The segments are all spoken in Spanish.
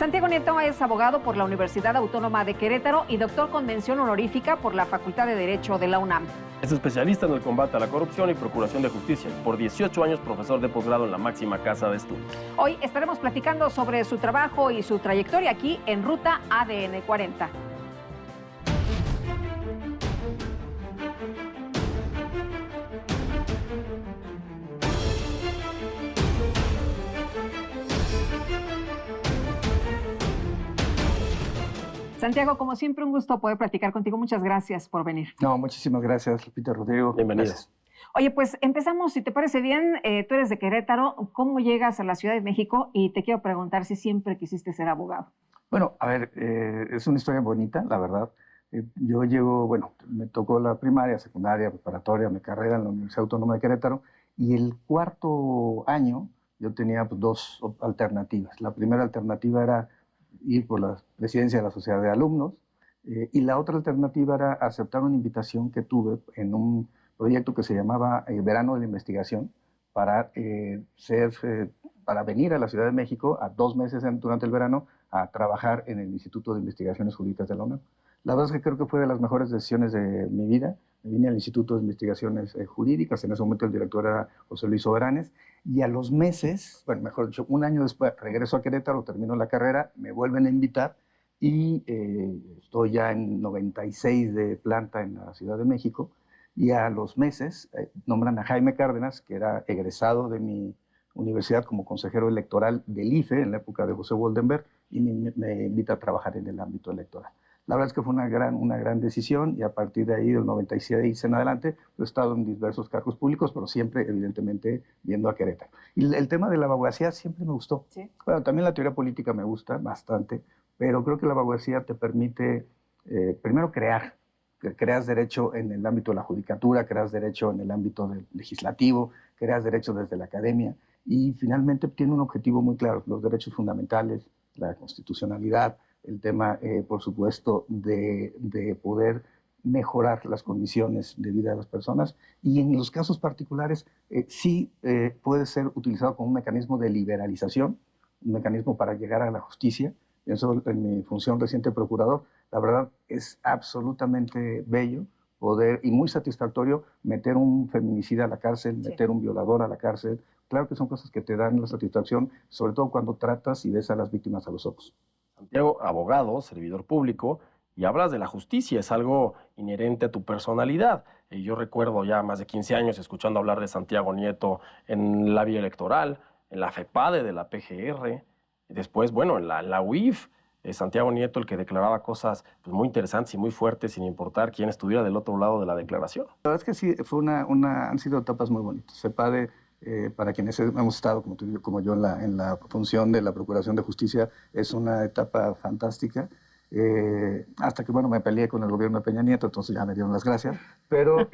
Santiago Nieto es abogado por la Universidad Autónoma de Querétaro y doctor con mención honorífica por la Facultad de Derecho de la UNAM. Es especialista en el combate a la corrupción y procuración de justicia. Por 18 años profesor de posgrado en la máxima casa de estudios. Hoy estaremos platicando sobre su trabajo y su trayectoria aquí en Ruta ADN 40. Santiago, como siempre, un gusto poder platicar contigo. Muchas gracias por venir. No, muchísimas gracias, Lupita, Rodrigo. Bienvenido. Gracias. Oye, pues empezamos, si te parece bien. Tú eres de Querétaro. ¿Cómo llegas a la Ciudad de México? Y te quiero preguntar si siempre quisiste ser abogado. Bueno, a ver, es una historia bonita, la verdad. Yo llego, bueno, me tocó la primaria, secundaria, preparatoria, mi carrera en la Universidad Autónoma de Querétaro. Y el cuarto año yo tenía pues, dos alternativas. La primera alternativa era ir por la presidencia de la Sociedad de Alumnos, y la otra alternativa era aceptar una invitación que tuve en un proyecto que se llamaba Verano de la Investigación para, para venir a la Ciudad de México a 2 meses durante el verano a trabajar en el Instituto de Investigaciones Jurídicas de la UNAM. La verdad es que creo que fue de las mejores decisiones de mi vida. Me vine al Instituto de Investigaciones Jurídicas, en ese momento el director era José Luis Soberanes, y a los meses, bueno, mejor dicho, un año después, regreso a Querétaro, termino la carrera, me vuelven a invitar y estoy ya en 96 de planta en la Ciudad de México, y a los meses nombran a Jaime Cárdenas, que era egresado de mi universidad como consejero electoral del IFE en la época de José Woldenberg, y me invita a trabajar en el ámbito electoral. La verdad es que fue una gran decisión, y a partir de ahí, del 96 en adelante, he estado en diversos cargos públicos, pero siempre, evidentemente, yendo a Querétaro. Y el tema de la abogacía siempre me gustó. ¿Sí? Bueno, también la teoría política me gusta bastante, pero creo que la abogacía te permite, primero, creas derecho en el ámbito de la judicatura, creas derecho en el ámbito del legislativo, creas derecho desde la academia, y finalmente tiene un objetivo muy claro: los derechos fundamentales, la constitucionalidad, el tema, por supuesto, de poder mejorar las condiciones de vida de las personas, y en los casos particulares sí puede ser utilizado como un mecanismo de liberalización, un mecanismo para llegar a la justicia. Eso, en mi función reciente de procurador, la verdad es absolutamente bello poder, y muy satisfactorio, meter un feminicida a la cárcel, Sí. meter un violador a la cárcel. Claro que son cosas que te dan la satisfacción, sobre todo cuando tratas y ves a las víctimas a los ojos. Santiago, abogado, servidor público, y hablas de la justicia, es algo inherente a tu personalidad. Yo recuerdo ya más de 15 años escuchando hablar de Santiago Nieto en la vía electoral, en la FEPADE de la PGR, y después, bueno, en la UIF, Santiago Nieto, el que declaraba cosas pues, muy interesantes y muy fuertes, sin importar quién estuviera del otro lado de la declaración. La verdad es que sí, han sido etapas muy bonitas. FEPADE, para quienes hemos estado, como yo, en la función de la Procuración de Justicia, es una etapa fantástica. Hasta que, bueno, me peleé con el gobierno de Peña Nieto, entonces ya me dieron las gracias. Pero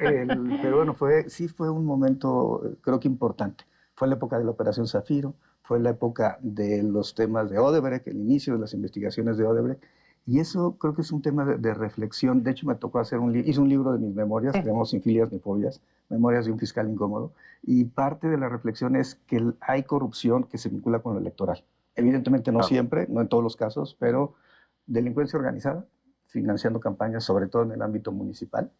bueno, sí fue un momento, creo que importante. Fue la época de la Operación Zafiro, fue la época de los temas de Odebrecht, el inicio de las investigaciones de Odebrecht. Y eso creo que es un tema de reflexión. De hecho, me tocó hice un libro de mis memorias, Sí. se llama Sin filias ni fobias, Memorias de un fiscal incómodo. Y parte de la reflexión es que hay corrupción que se vincula con lo electoral. Evidentemente no Claro. siempre, no en todos los casos, pero delincuencia organizada, financiando campañas, sobre todo en el ámbito municipal,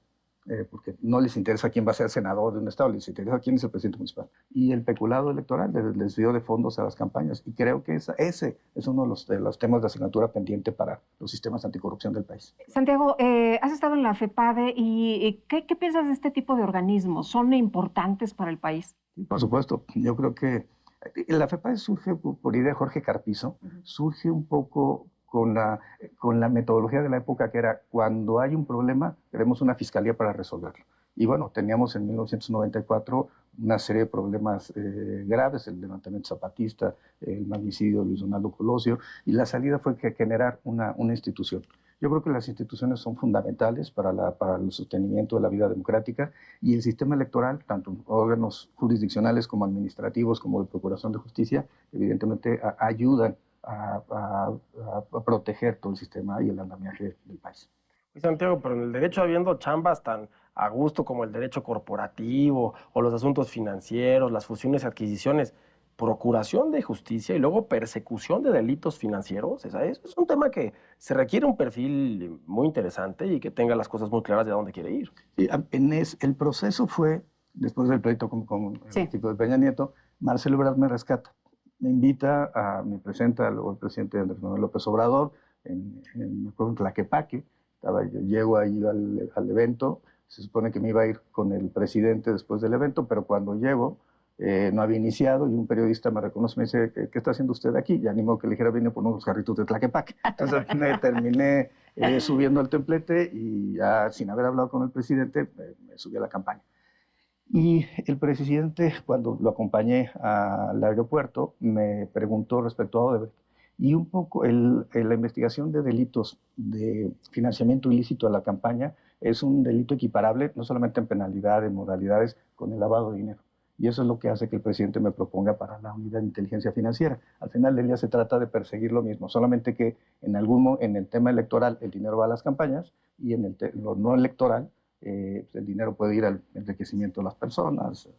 porque no les interesa quién va a ser senador de un estado, les interesa quién es el presidente municipal. Y el peculado electoral, el desvío de fondos a las campañas. Y creo que ese es uno de los temas de asignatura pendiente para los sistemas anticorrupción del país. Santiago, has estado en la FEPADE y ¿qué piensas de este tipo de organismos? ¿Son importantes para el país? Por supuesto, yo creo que la FEPADE surge por idea de Jorge Carpizo, surge un poco con la metodología de la época, que era: cuando hay un problema, queremos una fiscalía para resolverlo. Y bueno, teníamos en 1994 una serie de problemas graves: el levantamiento zapatista, el magnicidio de Luis Donaldo Colosio, y la salida fue generar una institución. Yo creo que las instituciones son fundamentales para el sostenimiento de la vida democrática, y el sistema electoral, tanto órganos jurisdiccionales como administrativos, como de Procuración de Justicia, evidentemente ayudan a proteger todo el sistema y el andamiaje del país. Y Santiago, pero en el derecho, habiendo chambas tan a gusto como el derecho corporativo o los asuntos financieros, las fusiones y adquisiciones, procuración de justicia y luego persecución de delitos financieros. Eso es un tema que se requiere un perfil muy interesante y que tenga las cosas muy claras de a dónde quiere ir. Sí, el proceso fue, después del pleito con Sí. el tipo de Peña Nieto, Marcelo Ebrard me rescata. Me presenta el presidente Andrés Manuel López Obrador me acuerdo, en Tlaquepaque. Yo llego ahí al evento, se supone que me iba a ir con el presidente después del evento, pero cuando llego no había iniciado y un periodista me reconoce y me dice, ¿qué está haciendo usted aquí? Ya ni modo que le dijera, vine por unos jarritos de Tlaquepaque. Entonces me terminé subiendo al templete y ya sin haber hablado con el presidente me subí a la campaña. Y el presidente, cuando lo acompañé al aeropuerto, me preguntó respecto a Odebrecht. Y un poco la investigación de delitos de financiamiento ilícito a la campaña es un delito equiparable, no solamente en penalidad, en modalidades, con el lavado de dinero. Y eso es lo que hace que el presidente me proponga para la unidad de inteligencia financiera. Al final del día se trata de perseguir lo mismo, solamente que en el tema electoral el dinero va a las campañas y en lo no electoral el dinero puede ir al enriquecimiento de las personas.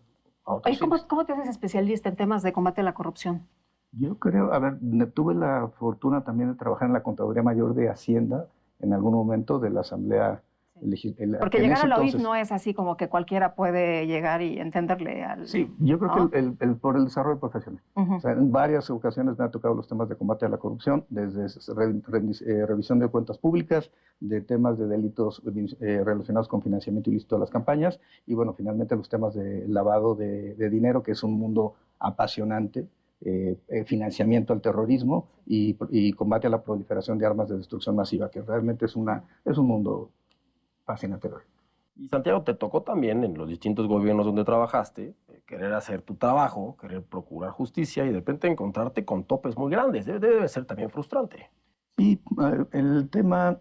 Oye, ¿cómo te haces especialista en temas de combate a la corrupción? Yo creo, a ver, tuve la fortuna también de trabajar en la Contraloría Mayor de Hacienda en algún momento de la Asamblea Legislativa. Porque llegar a la OIF no es así como que cualquiera puede llegar y entenderle al... Sí, yo creo ¿no? que por el desarrollo profesional. O sea, en varias ocasiones me han tocado los temas de combate a la corrupción, desde revisión de cuentas públicas, de temas de delitos relacionados con financiamiento ilícito de las campañas, y bueno, finalmente los temas de lavado de dinero, que es un mundo apasionante, financiamiento al terrorismo y combate a la proliferación de armas de destrucción masiva, que realmente es un mundo fascinante. Y Santiago, te tocó también en los distintos gobiernos donde trabajaste querer hacer tu trabajo, querer procurar justicia y de repente encontrarte con topes muy grandes. Debe ser también frustrante. Sí, el tema,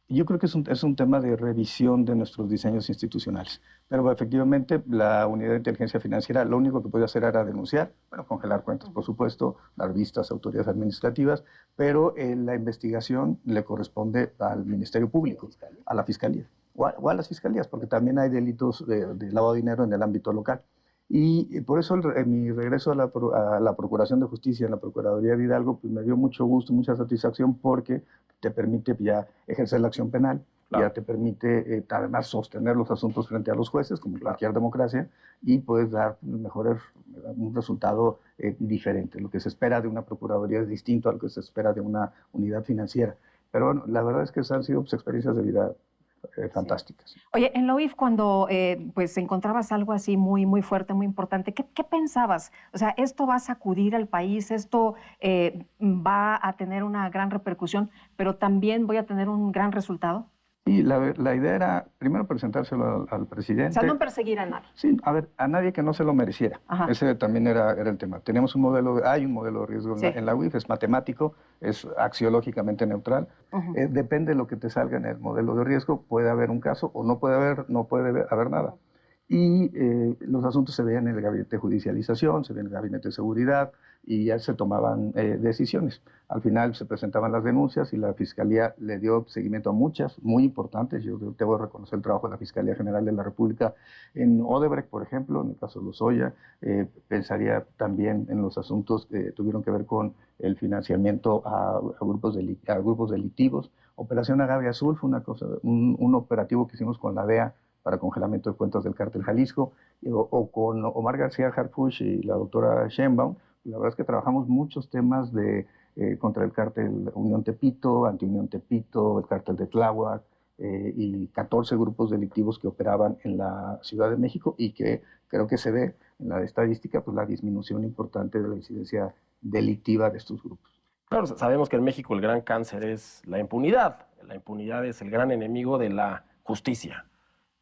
yo creo que es un tema de revisión de nuestros diseños institucionales. Pero efectivamente la unidad de inteligencia financiera lo único que podía hacer era denunciar, bueno, congelar cuentas, por supuesto, dar vistas a autoridades administrativas, pero la investigación le corresponde al Ministerio Público, a la Fiscalía, o a las fiscalías, porque también hay delitos de lavado de dinero en el ámbito local. Y por eso mi regreso a la Procuración de Justicia en la Procuraduría de Hidalgo pues me dio mucho gusto, mucha satisfacción, porque te permite ya ejercer la acción penal, claro. Ya te permite además sostener los asuntos frente a los jueces, como claro. Cualquier democracia, y puedes dar un resultado diferente. Lo que se espera de una Procuraduría es distinto a lo que se espera de una unidad financiera. Pero bueno, la verdad es que han sido pues, experiencias de vida fantásticas. Sí. Oye, en la UIF cuando pues encontrabas algo así muy, muy fuerte, muy importante, ¿qué pensabas? O sea, ¿esto va a sacudir al país? ¿Esto va a tener una gran repercusión, pero también voy a tener un gran resultado? Sí, la idea era primero presentárselo al presidente. O sea, no perseguir a nadie. Sí, a ver, a nadie que no se lo mereciera. Ajá. Ese también era el tema. Tenemos hay un modelo de riesgo sí. en la UIF, es matemático, es axiológicamente neutral. Depende de lo que te salga en el modelo de riesgo, puede haber un caso o no puede haber nada. Y los asuntos se veían en el gabinete de judicialización, se veían en el gabinete de seguridad y ya se tomaban decisiones. Al final se presentaban las denuncias y la Fiscalía le dio seguimiento a muchas, muy importantes. Yo debo reconocer el trabajo de la Fiscalía General de la República en Odebrecht, por ejemplo, en el caso de Lozoya. Pensaría también en los asuntos que tuvieron que ver con el financiamiento a grupos delictivos. Operación Agave Azul fue un operativo que hicimos con la DEA para congelamiento de cuentas del Cártel Jalisco, o con Omar García Harfuch y la doctora Sheinbaum. La verdad es que trabajamos muchos temas contra el Cártel Unión Tepito, Anti-Unión Tepito, el Cártel de Tláhuac, y 14 grupos delictivos que operaban en la Ciudad de México y que creo que se ve en la estadística pues, la disminución importante de la incidencia delictiva de estos grupos. Claro, sabemos que en México el gran cáncer es la impunidad. La impunidad es el gran enemigo de la justicia.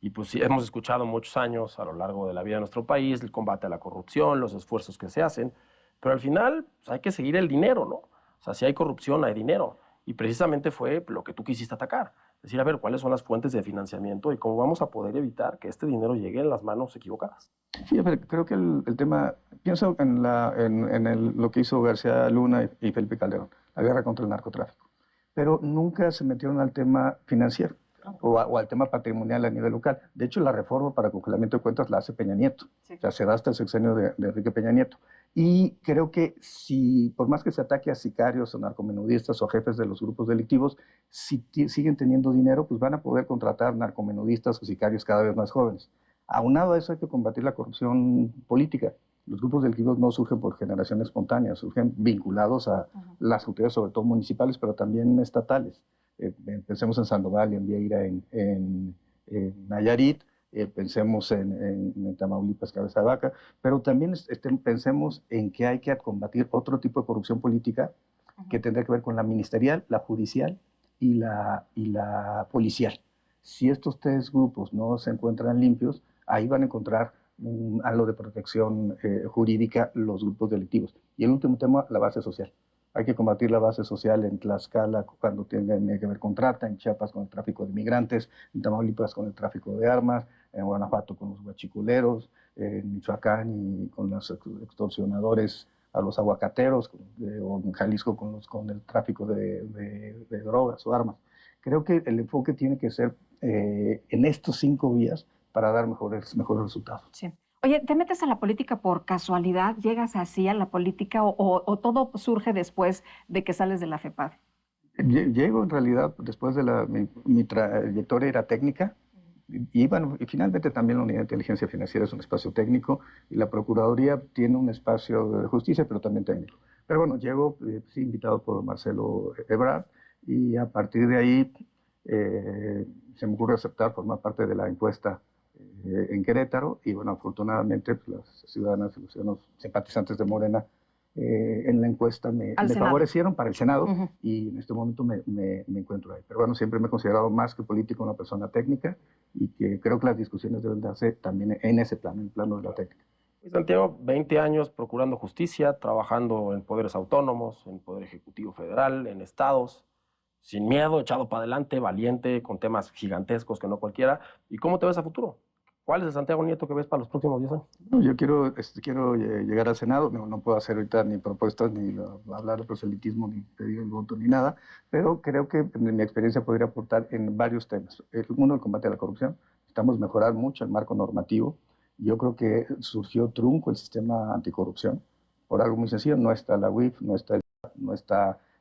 Y pues sí, hemos escuchado muchos años a lo largo de la vida de nuestro país el combate a la corrupción, los esfuerzos que se hacen, pero al final pues, hay que seguir el dinero, ¿no? O sea, si hay corrupción, hay dinero. Y precisamente fue lo que tú quisiste atacar. Decir, a ver, ¿cuáles son las fuentes de financiamiento y cómo vamos a poder evitar que este dinero llegue en las manos equivocadas? Sí, a ver, creo que el tema, pienso en lo que hizo García Luna y Felipe Calderón, la guerra contra el narcotráfico, pero nunca se metieron al tema financiero. O al tema patrimonial a nivel local. De hecho, la reforma para congelamiento de cuentas la hace Peña Nieto. Sí. O sea, se da hasta el sexenio de Enrique Peña Nieto. Y creo que si, por más que se ataque a sicarios o narcomenudistas o jefes de los grupos delictivos, si siguen teniendo dinero, pues van a poder contratar narcomenudistas o sicarios cada vez más jóvenes. Aunado a eso hay que combatir la corrupción política. Los grupos delictivos no surgen por generación espontánea, surgen vinculados a las autoridades, sobre todo municipales, pero también estatales. Pensemos en Sandoval, en Vieira, en Nayarit, pensemos en Tamaulipas, Cabeza de Vaca, pero también pensemos en que hay que combatir otro tipo de corrupción política que tendrá que ver con la ministerial, la judicial y la policial. Si estos tres grupos no se encuentran limpios, ahí van a encontrar algo de protección jurídica los grupos delictivos. Y el último tema, la base social. Hay que combatir la base social en Tlaxcala cuando tiene que ver con trata, en Chiapas con el tráfico de migrantes, en Tamaulipas con el tráfico de armas, en Guanajuato con los huachicoleros, en Michoacán y con los extorsionadores a los aguacateros, o en Jalisco con el tráfico de drogas o armas. Creo que el enfoque tiene que ser en estos 5 vías para dar mejores resultados. Sí. Oye, ¿te metes a la política por casualidad? ¿Llegas así a la política o todo surge después de que sales de la FEPADE? Llego en realidad después de mi trayectoria era técnica y bueno, y finalmente también la Unidad de Inteligencia Financiera es un espacio técnico y la Procuraduría tiene un espacio de justicia, pero también técnico. Pero bueno, llego sí, invitado por Marcelo Ebrard y a partir de ahí se me ocurre aceptar formar parte de la encuesta en Querétaro y bueno, afortunadamente pues, las ciudadanas y los ciudadanos simpatizantes de Morena en la encuesta me favorecieron para el Senado y en este momento me encuentro ahí. Pero bueno, siempre me he considerado más que político una persona técnica y que creo que las discusiones deben darse también en ese plano, en el plano de la técnica. Santiago, 20 años procurando justicia, trabajando en poderes autónomos, en Poder Ejecutivo Federal, en estados, sin miedo, echado para adelante, valiente, con temas gigantescos que no cualquiera. ¿Y cómo te ves a futuro? ¿Cuál es el Santiago Nieto que ves para los próximos 10 años? No, yo quiero llegar al Senado, no puedo hacer ahorita ni propuestas, ni hablar de proselitismo, ni pedir el voto, ni nada, pero creo que mi experiencia podría aportar en varios temas. Uno, el combate a la corrupción. Necesitamos mejorar mucho el marco normativo. Yo creo que surgió trunco el sistema anticorrupción. Por algo muy sencillo, no está la UIF, no está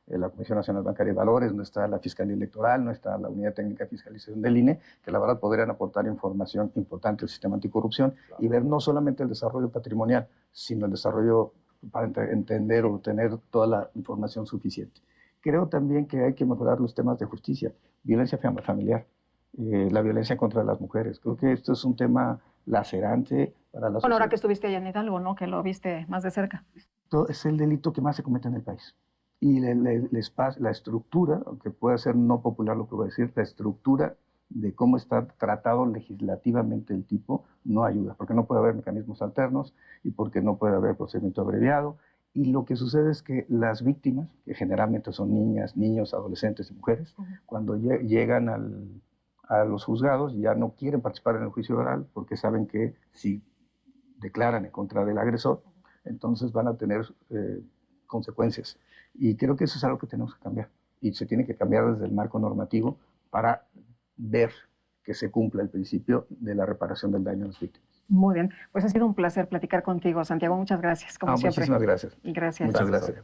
la Comisión Nacional Bancaria de Valores, no está la Fiscalía Electoral, no está la Unidad Técnica de Fiscalización del INE, que la verdad podrían aportar información importante al sistema anticorrupción y ver no solamente el desarrollo patrimonial, sino el desarrollo para entender o tener toda la información suficiente. Creo también que hay que mejorar los temas de justicia, violencia familiar, la violencia contra las mujeres. Creo que esto es un tema lacerante para la sociedad. Bueno, ahora que estuviste allá en Hidalgo, ¿no? Que lo viste más de cerca. Esto es el delito que más se comete en el país. Y la estructura, aunque pueda ser no popular lo que voy a decir, la estructura de cómo está tratado legislativamente el tipo no ayuda, porque no puede haber mecanismos alternos y porque no puede haber procedimiento abreviado. Y lo que sucede es que las víctimas, que generalmente son niñas, niños, adolescentes y mujeres, cuando llegan a los juzgados ya no quieren participar en el juicio oral porque saben que si declaran en contra del agresor, entonces van a tener consecuencias. Y creo que eso es algo que tenemos que cambiar. Y se tiene que cambiar desde el marco normativo para ver que se cumpla el principio de la reparación del daño a las víctimas. Muy bien. Pues ha sido un placer platicar contigo, Santiago. Muchas gracias, como siempre. Muchísimas gracias. Gracias. Muchas gracias.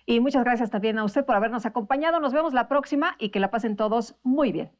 Y muchas gracias también a usted por habernos acompañado. Nos vemos la próxima y que la pasen todos muy bien.